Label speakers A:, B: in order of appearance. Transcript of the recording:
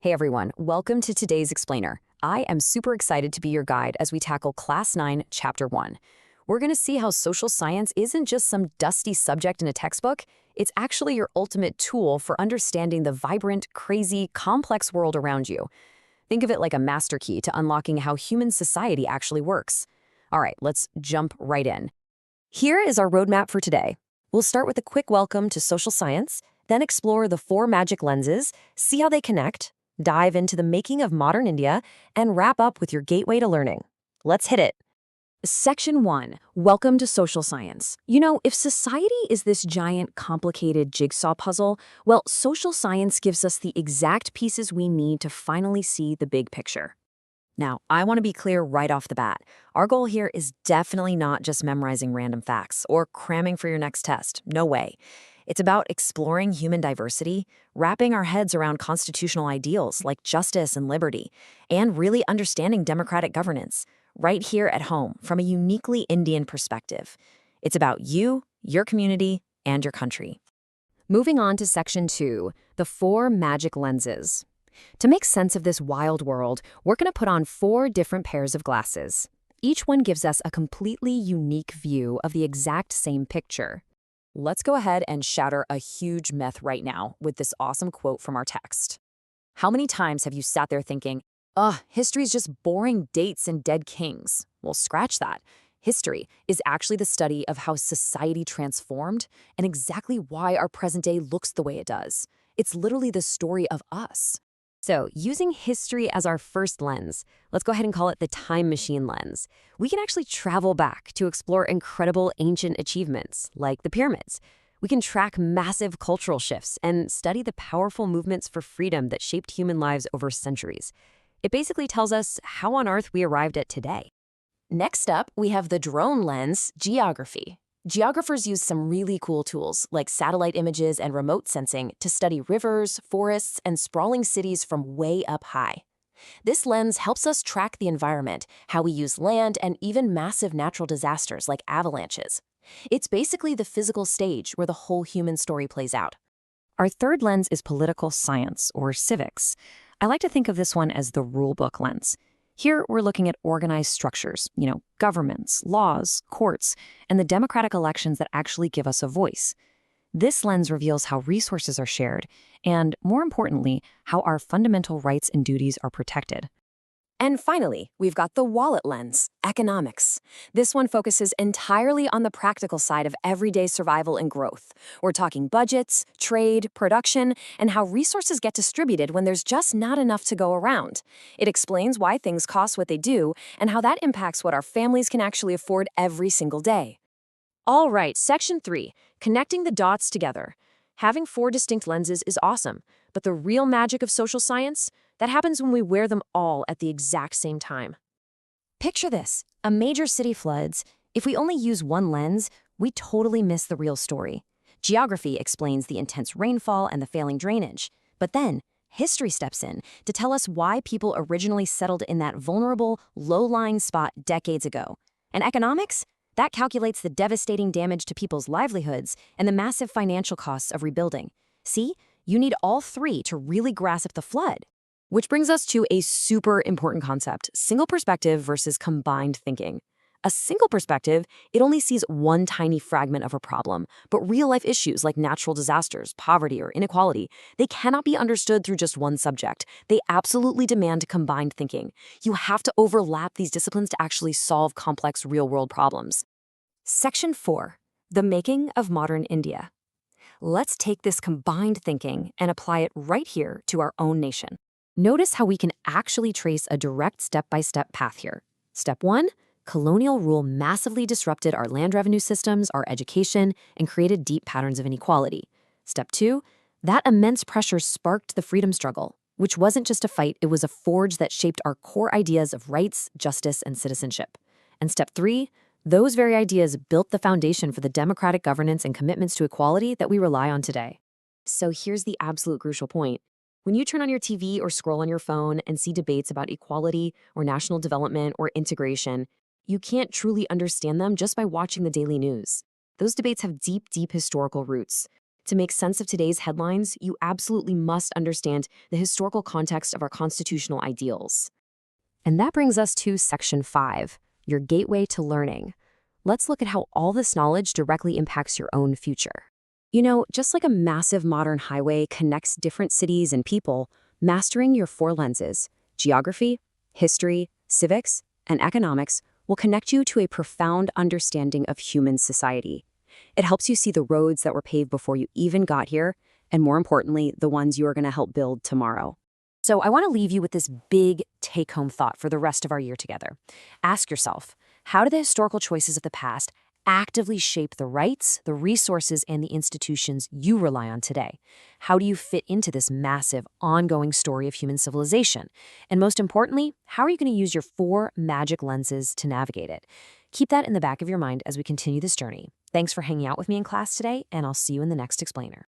A: Hey everyone, welcome to today's Explainer. I am super excited to be your guide as we tackle Class 9, Chapter 1. We're going to see how social science isn't just some dusty subject in a textbook, it's actually your ultimate tool for understanding the vibrant, crazy, complex world around you. Think of it like a master key to unlocking how human society actually works. All right, let's jump right in. Here is our roadmap for today. We'll start with a quick welcome to social science, then explore the 4 magic lenses, see how they connect, dive into the making of modern India, and wrap up with your gateway to learning. Let's hit it. Section 1. Welcome to social science. You know, if society is this giant, complicated jigsaw puzzle, well, social science gives us the exact pieces we need to finally see the big picture. Now, I want to be clear right off the bat. Our goal here is definitely not just memorizing random facts or cramming for your next test. No way. It's about exploring human diversity, wrapping our heads around constitutional ideals like justice and liberty, and really understanding democratic governance, right here at home from a uniquely Indian perspective. It's about you, your community, and your country. Moving on to Section 2, the 4 magic lenses. To make sense of this wild world, we're going to put on 4 different pairs of glasses. Each one gives us a completely unique view of the exact same picture. Let's go ahead and shatter a huge myth right now with this awesome quote from our text. How many times have you sat there thinking, history's just boring dates and dead kings? Well, scratch that. History is actually the study of how society transformed and exactly why our present day looks the way it does. It's literally the story of us. So, using history as our first lens, let's go ahead and call it the time machine lens. We can actually travel back to explore incredible ancient achievements, like the pyramids. We can track massive cultural shifts and study the powerful movements for freedom that shaped human lives over centuries. It basically tells us how on earth we arrived at today. Next up, we have the drone lens, geography. Geographers use some really cool tools like satellite images and remote sensing to study rivers, forests, and sprawling cities from way up high. This lens helps us track the environment, how we use land, and even massive natural disasters like avalanches. It's basically the physical stage where the whole human story plays out. Our third lens is political science, or civics. I like to think of this one as the rulebook lens. Here, we're looking at organized structures, governments, laws, courts, and the democratic elections that actually give us a voice. This lens reveals how resources are shared, and, more importantly, how our fundamental rights and duties are protected. And finally, we've got the wallet lens, economics. This one focuses entirely on the practical side of everyday survival and growth. We're talking budgets, trade, production, and how resources get distributed when there's just not enough to go around. It explains why things cost what they do and how that impacts what our families can actually afford every single day. All right, Section 3, connecting the dots together. Having 4 distinct lenses is awesome, but the real magic of social science? That happens when we wear them all at the exact same time. Picture this, a major city floods. If we only use one lens, we totally miss the real story. Geography explains the intense rainfall and the failing drainage. But then, history steps in to tell us why people originally settled in that vulnerable, low-lying spot decades ago. And economics? That calculates the devastating damage to people's livelihoods and the massive financial costs of rebuilding. See, you need all 3 to really grasp the flood. Which brings us to a super important concept, single perspective versus combined thinking. A single perspective, it only sees one tiny fragment of a problem, but real-life issues like natural disasters, poverty, or inequality, they cannot be understood through just one subject. They absolutely demand combined thinking. You have to overlap these disciplines to actually solve complex real-world problems. Section 4, the making of modern India. Let's take this combined thinking and apply it right here to our own nation. Notice how we can actually trace a direct step-by-step path here. Step 1, colonial rule massively disrupted our land revenue systems, our education, and created deep patterns of inequality. Step 2, that immense pressure sparked the freedom struggle, which wasn't just a fight, it was a forge that shaped our core ideas of rights, justice, and citizenship. And Step 3, those very ideas built the foundation for the democratic governance and commitments to equality that we rely on today. So here's the absolute crucial point. When you turn on your TV or scroll on your phone and see debates about equality or national development or integration, you can't truly understand them just by watching the daily news. Those debates have deep, deep historical roots. To make sense of today's headlines, you absolutely must understand the historical context of our constitutional ideals. And that brings us to Section 5, your gateway to learning. Let's look at how all this knowledge directly impacts your own future. Just like a massive modern highway connects different cities and people, mastering your four lenses, geography, history, civics, and economics, will connect you to a profound understanding of human society. It helps you see the roads that were paved before you even got here, and more importantly, the ones you are going to help build tomorrow. So I want to leave you with this big take-home thought for the rest of our year together. Ask yourself, how do the historical choices of the past actively shape the rights, the resources, and the institutions you rely on today? How do you fit into this massive, ongoing story of human civilization? And most importantly, how are you going to use your four magic lenses to navigate it? Keep that in the back of your mind as we continue this journey. Thanks for hanging out with me in class today, and I'll see you in the next explainer.